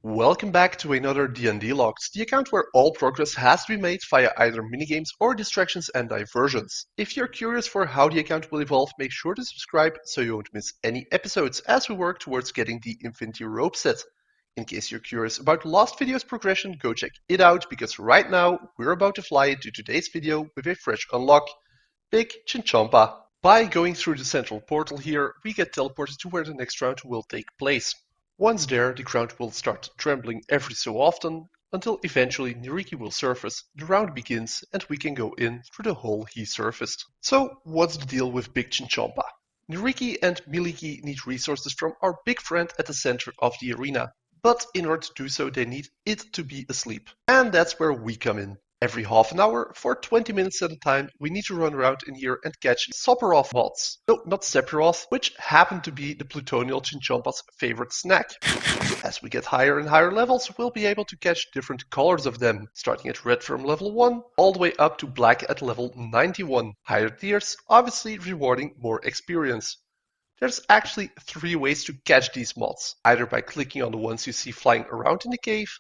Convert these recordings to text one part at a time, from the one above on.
Welcome back to another D&D Locked, the account where all progress has to be made via either minigames or distractions and diversions. If you're curious for how the account will evolve, make sure to subscribe so you won't miss any episodes as we work towards getting the Infinity Rope set. In case you're curious about last video's progression, go check it out because right now we're about to fly into today's video with a fresh unlock, Big Chinchompa. By going through the central portal here, we get teleported to where the next round will take place. Once there, the ground will start trembling every so often, until eventually Niriki will surface, the round begins, and we can go in through the hole he surfaced. So, what's the deal with Big Chinchompa? Niriki and Miliki need resources from our big friend at the center of the arena, but in order to do so they need it to be asleep. And that's where we come in. Every half an hour, for 20 minutes at a time, we need to run around in here and catch Sephiroth mods. No, not Sephiroth, which happen to be the plutonial Chinchompa's favorite snack. As we get higher and higher levels, we'll be able to catch different colors of them, starting at red from level 1, all the way up to black at level 91. Higher tiers, obviously rewarding more experience. There's actually 3 ways to catch these mods, either by clicking on the ones you see flying around in the cave,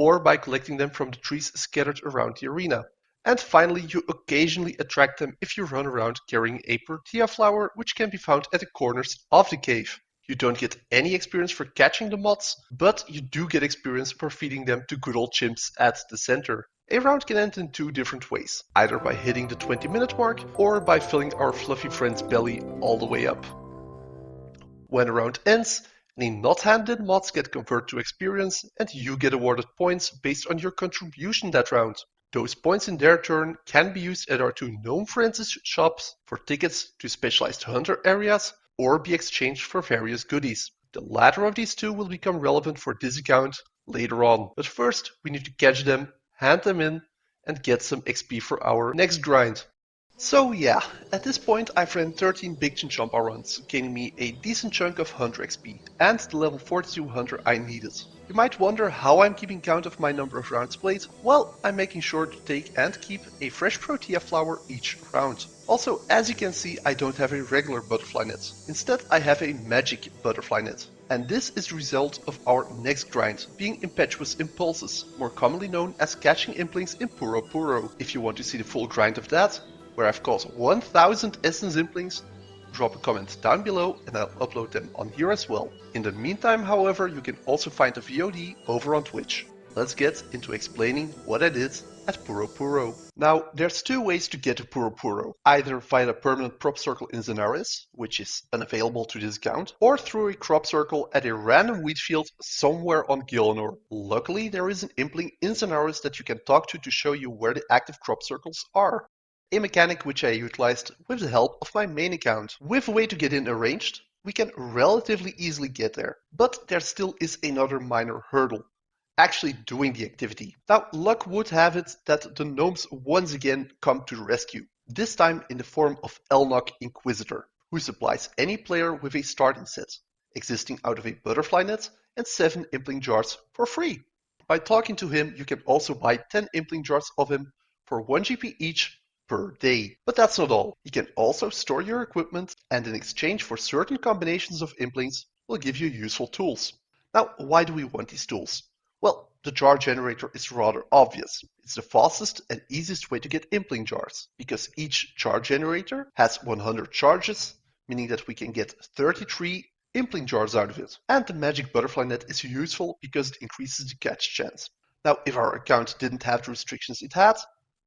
or by collecting them from the trees scattered around the arena. And finally, you occasionally attract them if you run around carrying a Protea flower, which can be found at the corners of the cave. You don't get any experience for catching the mods, but you do get experience for feeding them to good old chimps at the center. A round can end in 2 different ways, either by hitting the 20-minute mark, or by filling our fluffy friend's belly all the way up. When a round ends, any not handed mods get converted to experience, and you get awarded points based on your contribution that round. Those points in their turn can be used at our 2 gnome friends' shops for tickets to specialized hunter areas, or be exchanged for various goodies. The latter of these 2 will become relevant for this account later on, but first we need to catch them, hand them in, and get some XP for our next grind. So yeah, at this point I've ran 13 Big Chinchompa runs, gaining me a decent chunk of Hunter XP, and the level 42 Hunter I needed. You might wonder how I'm keeping count of my number of rounds played. Well, I'm making sure to take and keep a fresh Protea flower each round. Also, as you can see, I don't have a regular butterfly net. Instead, I have a magic butterfly net. And this is the result of our next grind, being Impetuous Impulses, more commonly known as catching Implings in Puro Puro. If you want to see the full grind of that, where I've caught 1000 Essence Implings, drop a comment down below and I'll upload them on here as well. In the meantime, however, you can also find the VOD over on Twitch. Let's get into explaining what I did at Puro Puro. Now, there's 2 ways to get to Puro Puro, either via the permanent crop circle in Zenaris, which is unavailable to this account, or through a crop circle at a random wheat field somewhere on Gilnor. Luckily, there is an Impling in Zenaris that you can talk to show you where the active crop circles are. A mechanic which I utilized with the help of my main account. With a way to get in arranged, we can relatively easily get there, but there still is another minor hurdle, actually doing the activity. Now, luck would have it that the gnomes once again come to the rescue, this time in the form of Elnok Inquisitor, who supplies any player with a starting set, existing out of a butterfly net and 7 Impling jars for free. By talking to him, you can also buy 10 Impling jars of him for 1 GP each per day. But that's not all. You can also store your equipment, and in exchange for certain combinations of Implings, will give you useful tools. Now, why do we want these tools? Well, the jar generator is rather obvious. It's the fastest and easiest way to get Impling jars, because each jar generator has 100 charges, meaning that we can get 33 Impling jars out of it. And the magic butterfly net is useful because it increases the catch chance. Now, if our account didn't have the restrictions it had,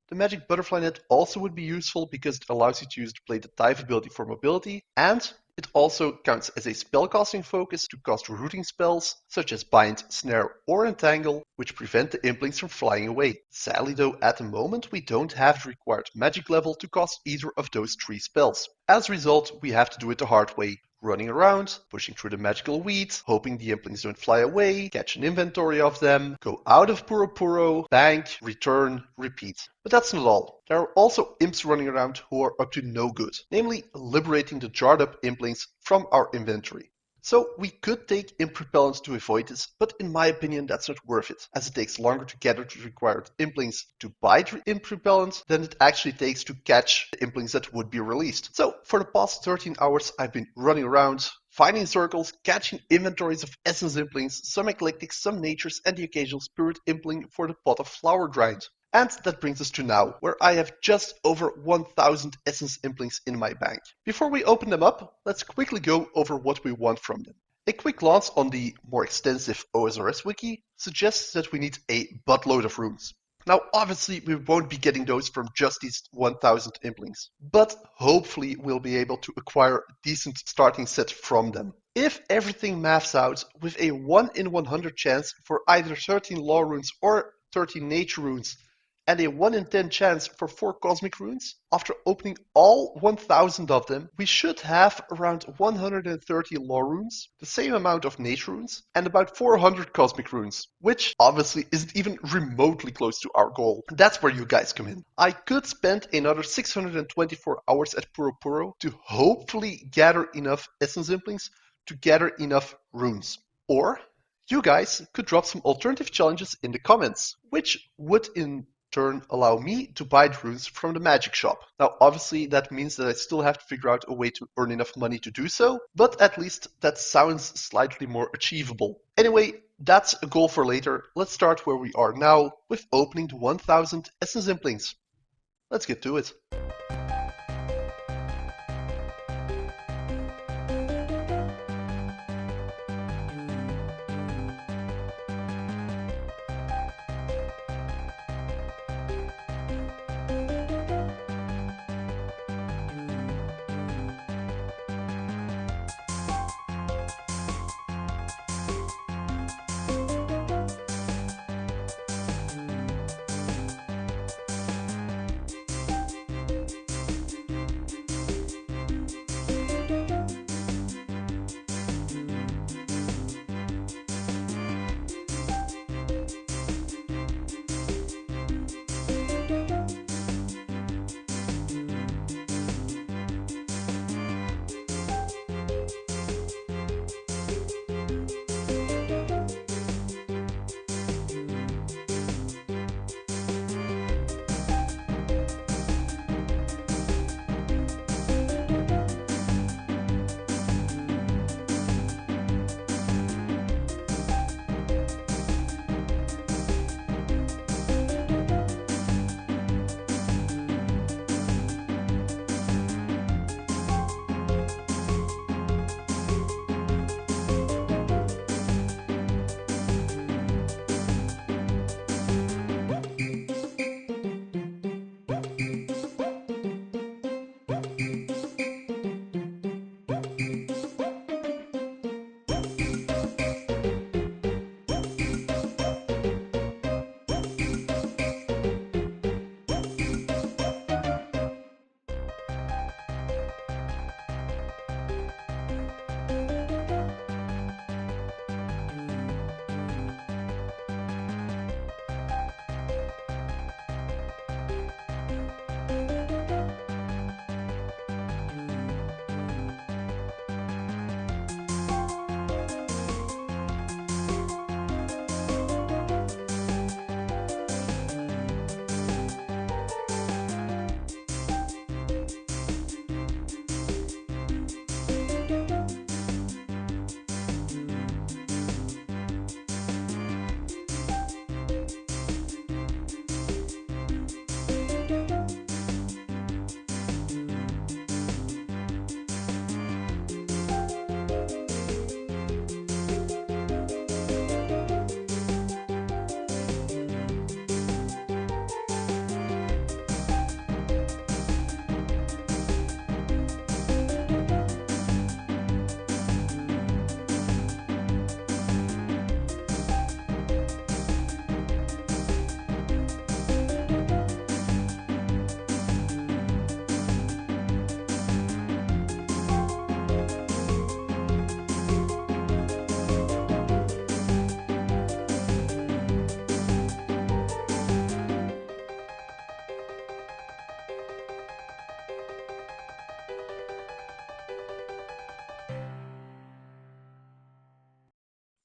the magic butterfly net also would be useful because it allows you to use the Play the Dive ability for mobility, and it also counts as a spellcasting focus to cast rooting spells such as Bind, Snare, or Entangle, which prevent the Implings from flying away. Sadly though, at the moment we don't have the required magic level to cast either of those 3 spells. As a result, we have to do it the hard way, running around, pushing through the magical weeds, hoping the Implings don't fly away, catch an inventory of them, go out of Puro Puro, bank, return, repeat. But that's not all. There are also imps running around who are up to no good, namely liberating the jarred up Implings from our inventory. So we could take imp repellent to avoid this, but in my opinion that's not worth it, as it takes longer to gather the required implings to bite imp repellent than it actually takes to catch the implings that would be released. So for the past 13 hours I've been running around, finding circles, catching inventories of essence implings, some eclectic, some natures, and the occasional spirit impling for the pot of flower grind. And that brings us to now, where I have just over 1000 Essence Implings in my bank. Before we open them up, let's quickly go over what we want from them. A quick glance on the more extensive OSRS wiki suggests that we need a buttload of runes. Now obviously we won't be getting those from just these 1000 Implings, but hopefully we'll be able to acquire a decent starting set from them. If everything maths out with a 1 in 100 chance for either 13 law runes or 13 nature runes, and a 1 in 10 chance for 4 cosmic runes, after opening all 1000 of them, we should have around 130 law runes, the same amount of nature runes, and about 400 cosmic runes, which obviously isn't even remotely close to our goal. That's where you guys come in. I could spend another 624 hours at Puro Puro to hopefully gather enough Essence Implings to gather enough runes. Or you guys could drop some alternative challenges in the comments, which would in turn allow me to buy runes from the magic shop. Now obviously that means that I still have to figure out a way to earn enough money to do so, but at least that sounds slightly more achievable. Anyway, that's a goal for later. Let's start where we are now with opening the 1000 Essence Implings. Let's get to it.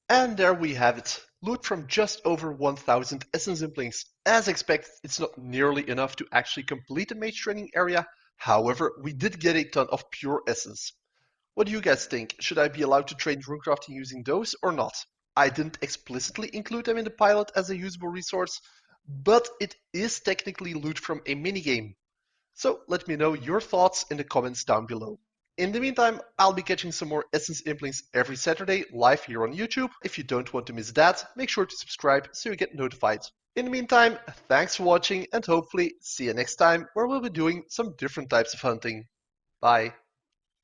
And there we have it. Loot from just over 1000 Essence Implings. As expected, it's not nearly enough to actually complete the Mage Training Area. However, we did get a ton of pure Essence. What do you guys think? Should I be allowed to train runecrafting using those or not? I didn't explicitly include them in the pilot as a usable resource, but it is technically loot from a minigame. So let me know your thoughts in the comments down below. In the meantime, I'll be catching some more Essence Implings every Saturday live here on YouTube. If you don't want to miss that, make sure to subscribe so you get notified. In the meantime, thanks for watching and hopefully see you next time where we'll be doing some different types of hunting. Bye.